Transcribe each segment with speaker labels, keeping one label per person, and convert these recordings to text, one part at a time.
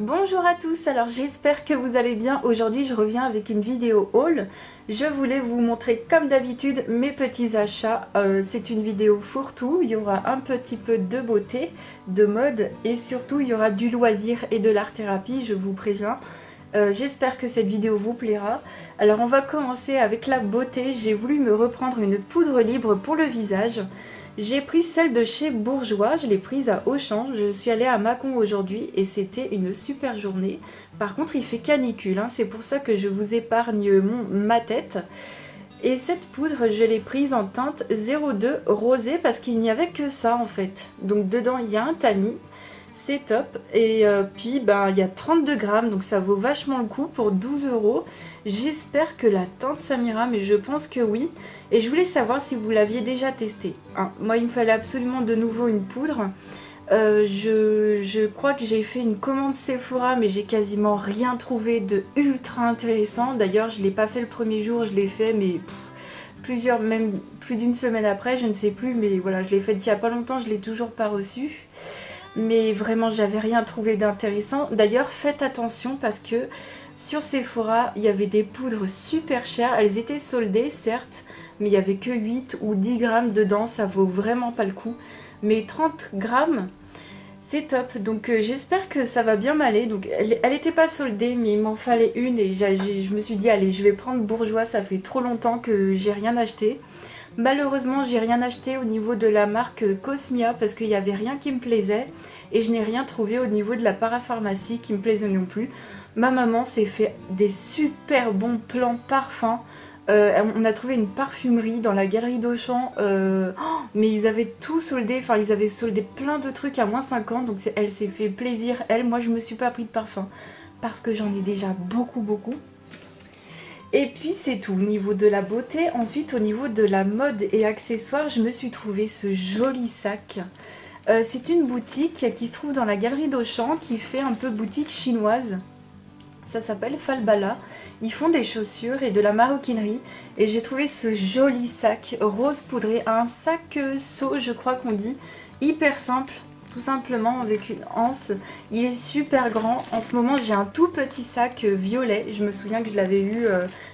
Speaker 1: Bonjour à tous, alors j'espère que vous allez bien. Aujourd'hui je reviens avec une vidéo haul. Je voulais vous montrer comme d'habitude mes petits achats. C'est une vidéo fourre-tout, il y aura un petit peu de beauté, de mode et surtout il y aura du loisir et de l'art-thérapie, je vous préviens. J'espère que cette vidéo vous plaira. Alors on va commencer avec la beauté. J'ai voulu me reprendre une poudre libre pour le visage. J'ai pris celle de chez Bourjois, je l'ai prise à Auchan. Je suis allée à Mâcon aujourd'hui et c'était une super journée. Par contre il fait canicule, c'est pour ça que je vous épargne ma tête. Et cette poudre je l'ai prise en teinte 02 rosé parce qu'il n'y avait que ça en fait. Donc dedans il y a un tamis. C'est top et puis il y a 32 grammes donc ça vaut vachement le coup pour 12 €. J'espère que la teinte ça m'ira mais je pense que oui. Et je voulais savoir si vous l'aviez déjà testé. Moi il me fallait absolument de nouveau une poudre. Je crois que j'ai fait une commande Sephora mais j'ai quasiment rien trouvé de ultra intéressant. D'ailleurs je l'ai pas fait le premier jour, je l'ai fait mais même plus d'une semaine après, je ne sais plus, mais voilà, je l'ai fait il y a pas longtemps, je l'ai toujours pas reçu. Mais vraiment j'avais rien trouvé d'intéressant. D'ailleurs faites attention parce que sur Sephora il y avait des poudres super chères. Elles étaient soldées certes, mais il n'y avait que 8 ou 10 grammes dedans, ça vaut vraiment pas le coup. Mais 30 grammes c'est top, donc j'espère que ça va bien m'aller. Donc elle était pas soldée mais il m'en fallait une et je me suis dit allez je vais prendre Bourjois, ça fait trop longtemps que j'ai rien acheté. Malheureusement j'ai rien acheté au niveau de la marque Cosmia parce qu'il n'y avait rien qui me plaisait et je n'ai rien trouvé au niveau de la parapharmacie qui me plaisait non plus. Ma maman s'est fait des super bons plans parfums. On a trouvé une parfumerie dans la galerie d'Auchan, mais ils avaient tout soldé, enfin ils avaient soldé plein de trucs à moins 50, donc elle s'est fait plaisir. Moi je me suis pas pris de parfum parce que j'en ai déjà beaucoup. Et puis c'est tout au niveau de la beauté. Ensuite au niveau de la mode et accessoires, je me suis trouvé ce joli sac. C'est une boutique qui se trouve dans la galerie d'Auchan qui fait un peu boutique chinoise. Ça s'appelle Falbala. Ils font des chaussures et de la maroquinerie. Et j'ai trouvé ce joli sac rose poudré. Un sac seau je crois qu'on dit. Hyper simple. Tout simplement avec une anse. Il est super grand. En ce moment j'ai un tout petit sac violet. Je me souviens que je l'avais eu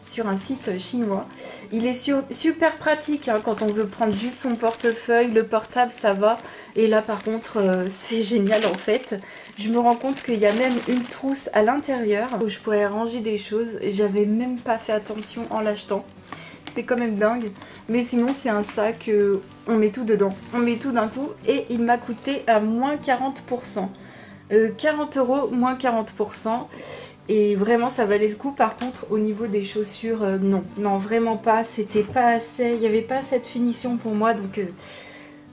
Speaker 1: sur un site chinois. Il est super pratique quand on veut prendre juste son portefeuille. Le portable ça va. Et là par contre c'est génial en fait. Je me rends compte qu'il y a même une trousse à l'intérieur où je pourrais ranger des choses. J'avais même pas fait attention en l'achetant. C'est quand même dingue, mais sinon c'est un sac, on met tout dedans, on met tout d'un coup et il m'a coûté à moins 40%, 40 €, moins 40%, et vraiment ça valait le coup. Par contre au niveau des chaussures, non vraiment pas, c'était pas assez, il n'y avait pas cette finition pour moi, donc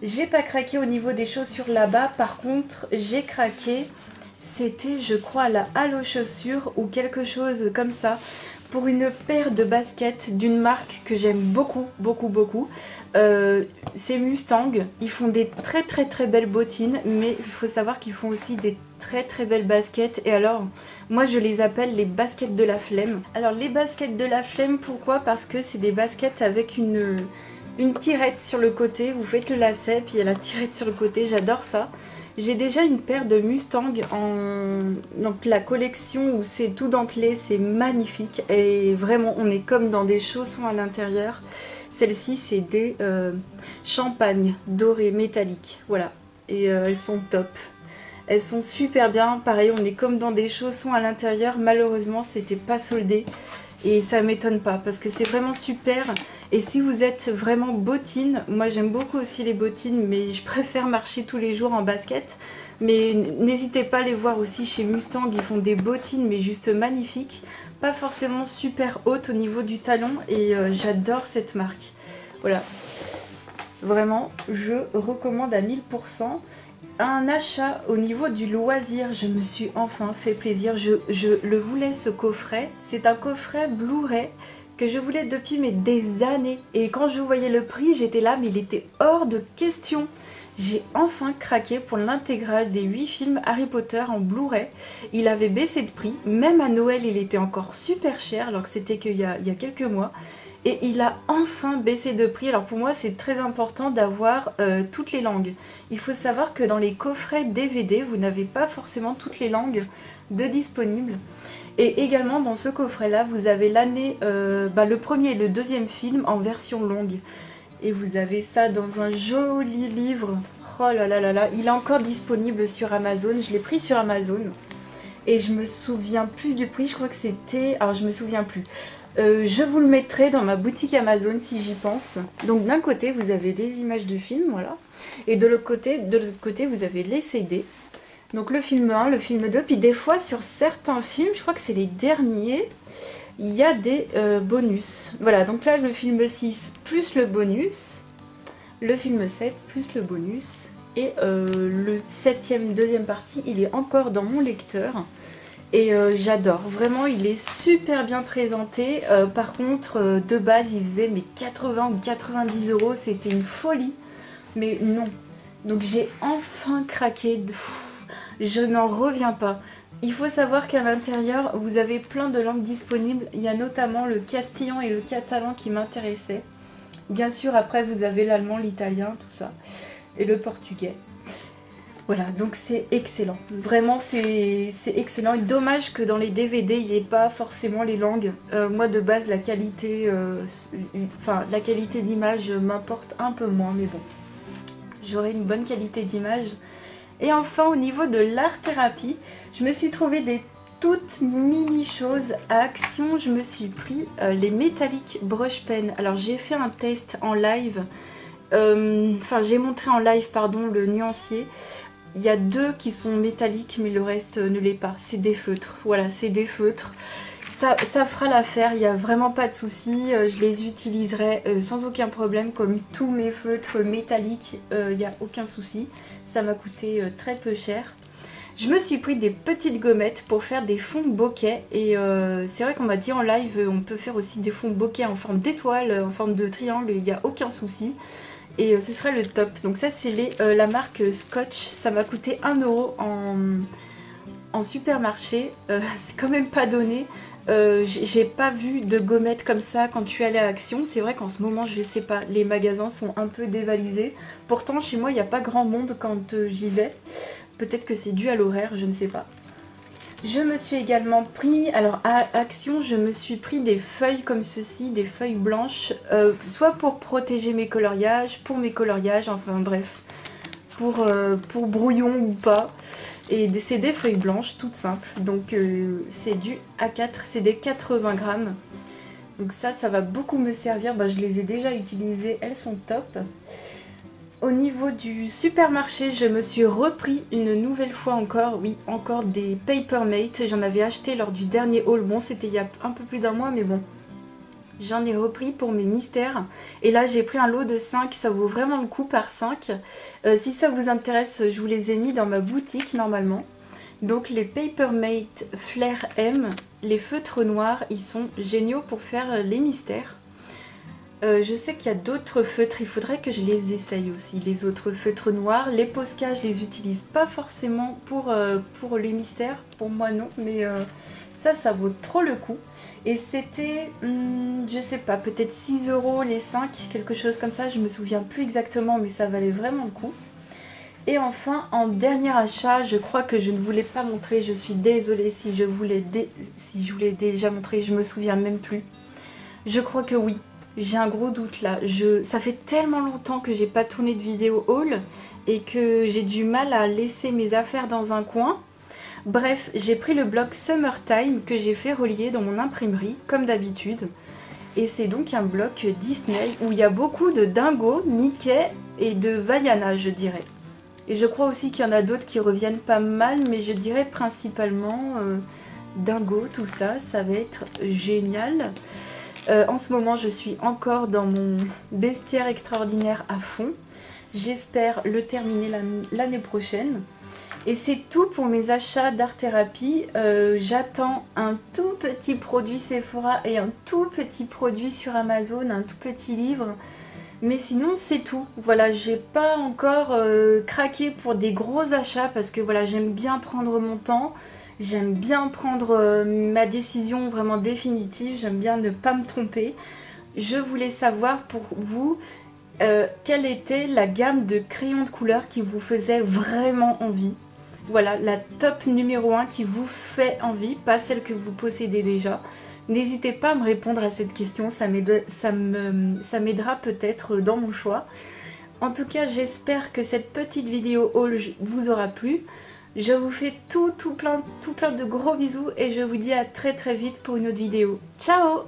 Speaker 1: j'ai pas craqué au niveau des chaussures là-bas. Par contre j'ai craqué, c'était je crois la Halo chaussures ou quelque chose comme ça, pour une paire de baskets d'une marque que j'aime beaucoup. C'est Mustang. Ils font des très belles bottines, mais il faut savoir qu'ils font aussi des très belles baskets. Et alors moi je les appelle les baskets de la flemme. Alors les baskets de la flemme, pourquoi? Parce que c'est des baskets avec une tirette sur le côté. Vous faites le lacet puis il y a la tirette sur le côté, j'adore ça. J'ai déjà une paire de Mustang donc la collection où c'est tout dentelé, c'est magnifique et vraiment on est comme dans des chaussons à l'intérieur. Celle-ci c'est des champagne dorés métalliques, voilà, et elles sont top. Elles sont super bien, pareil on est comme dans des chaussons à l'intérieur. Malheureusement c'était pas soldé. Et ça m'étonne pas parce que c'est vraiment super. Et si vous êtes vraiment bottine, moi j'aime beaucoup aussi les bottines, mais je préfère marcher tous les jours en basket. Mais n'hésitez pas à les voir aussi chez Mustang, ils font des bottines mais juste magnifiques. Pas forcément super hautes au niveau du talon et j'adore cette marque. Voilà, vraiment je recommande à 1000%. Un achat au niveau du loisir, je me suis enfin fait plaisir, je le voulais ce coffret. C'est un coffret Blu-ray que je voulais depuis des années. Et quand je voyais le prix, j'étais là, mais il était hors de question. J'ai enfin craqué pour l'intégrale des 8 films Harry Potter en Blu-ray. Il avait baissé de prix, même à Noël il était encore super cher alors que c'était qu'il y a quelques mois. Et il a enfin baissé de prix. Alors pour moi c'est très important d'avoir toutes les langues. Il faut savoir que dans les coffrets DVD vous n'avez pas forcément toutes les langues. de disponibles. Et également dans ce coffret-là, vous avez l'année, le premier et le deuxième film en version longue. Et vous avez ça dans un joli livre. Oh là là là là, il est encore disponible sur Amazon. Je l'ai pris sur Amazon. Et je me souviens plus du prix, je crois que c'était... Alors je me souviens plus. Je vous le mettrai dans ma boutique Amazon si j'y pense. Donc d'un côté vous avez des images de films, voilà. Et de l'autre côté vous avez les CD. Donc le film 1, le film 2, puis des fois sur certains films, je crois que c'est les derniers, il y a des bonus. Voilà, donc là le film 6 plus le bonus, le film 7 plus le bonus, et le 7e, deuxième partie, il est encore dans mon lecteur. Et j'adore, vraiment il est super bien présenté. Par contre, de base il faisait mais 80 ou 90 €, c'était une folie. Mais non, donc j'ai enfin craqué. Je n'en reviens pas. Il faut savoir qu'à l'intérieur, vous avez plein de langues disponibles. Il y a notamment le castillan et le catalan qui m'intéressaient. Bien sûr, après, vous avez l'allemand, l'italien, tout ça. Et le portugais. Voilà, donc c'est excellent. Vraiment, c'est excellent. Et dommage que dans les DVD, il n'y ait pas forcément les langues. Moi, de base, la qualité d'image m'importe un peu moins, mais bon. J'aurai une bonne qualité d'image. Et enfin, au niveau de l'art-thérapie, je me suis trouvé des toutes mini choses à Action. Je me suis pris les Metallic Brush Pen. Alors j'ai fait un test en live, j'ai montré en live, pardon, le nuancier. Il y a 2 qui sont métalliques, mais le reste ne l'est pas. C'est des feutres, voilà, c'est des feutres. Ça fera l'affaire, il n'y a vraiment pas de souci. Je les utiliserai sans aucun problème, comme tous mes feutres métalliques, il n'y a aucun souci. Ça m'a coûté très peu cher. Je me suis pris des petites gommettes pour faire des fonds bokeh. Et c'est vrai qu'on m'a dit en live, on peut faire aussi des fonds bokeh en forme d'étoile, en forme de triangle, il n'y a aucun souci. Et ce serait le top. Donc ça c'est la marque Scotch, ça m'a coûté 1 € en supermarché. C'est quand même pas donné. J'ai pas vu de gommettes comme ça quand je suis allée à Action. C'est vrai qu'en ce moment, je sais pas, les magasins sont un peu dévalisés. Pourtant, chez moi, il n'y a pas grand monde quand j'y vais. Peut-être que c'est dû à l'horaire, je ne sais pas. Je me suis également pris, alors à Action, je me suis pris des feuilles comme ceci, des feuilles blanches, soit pour protéger mes coloriages, pour mes coloriages, enfin bref, pour brouillon ou pas. Et c'est des feuilles blanches, toutes simples. Donc c'est du A4, c'est des 80 grammes. Donc ça va beaucoup me servir. Je les ai déjà utilisées, elles sont top. Au niveau du supermarché, je me suis repris une nouvelle fois encore, oui, encore des Papermate. J'en avais acheté lors du dernier haul. Bon, c'était il y a un peu plus d'1 mois, mais bon. J'en ai repris pour mes mystères. Et là, j'ai pris un lot de 5. Ça vaut vraiment le coup par 5. Si ça vous intéresse, je vous les ai mis dans ma boutique normalement. Donc les Papermate Flair M, les feutres noirs, ils sont géniaux pour faire les mystères. Je sais qu'il y a d'autres feutres, il faudrait que je les essaye aussi, les autres feutres noirs. Les Posca, je les utilise pas forcément pour les mystères, pour moi non, mais ça vaut trop le coup. Et c'était, je sais pas, peut-être 6 € les 5, quelque chose comme ça, je me souviens plus exactement, mais ça valait vraiment le coup. Et enfin, en dernier achat, je crois que je ne voulais pas montrer, je suis désolée si je vous l'ai déjà montré, je me souviens même plus. Je crois que oui, j'ai un gros doute là. Ça fait tellement longtemps que j'ai pas tourné de vidéo haul et que j'ai du mal à laisser mes affaires dans un coin. Bref, j'ai pris le bloc Summertime que j'ai fait relier dans mon imprimerie, comme d'habitude. Et c'est donc un bloc Disney où il y a beaucoup de Dingo, Mickey et de Vaiana, je dirais. Et je crois aussi qu'il y en a d'autres qui reviennent pas mal, mais je dirais principalement Dingo, tout ça, ça va être génial. En ce moment, je suis encore dans mon bestiaire extraordinaire à fond. J'espère le terminer l'année prochaine. Et c'est tout pour mes achats d'art-thérapie. J'attends un tout petit produit Sephora et un tout petit produit sur Amazon, un tout petit livre. Mais sinon c'est tout. Voilà, j'ai pas encore craqué pour des gros achats parce que voilà, j'aime bien prendre mon temps. J'aime bien prendre ma décision vraiment définitive. J'aime bien ne pas me tromper. Je voulais savoir pour vous quelle était la gamme de crayons de couleur qui vous faisait vraiment envie. Voilà, la top numéro 1 qui vous fait envie, pas celle que vous possédez déjà. N'hésitez pas à me répondre à cette question, ça m'aidera peut-être dans mon choix. En tout cas, j'espère que cette petite vidéo haul vous aura plu. Je vous fais tout plein de gros bisous et je vous dis à très vite pour une autre vidéo. Ciao!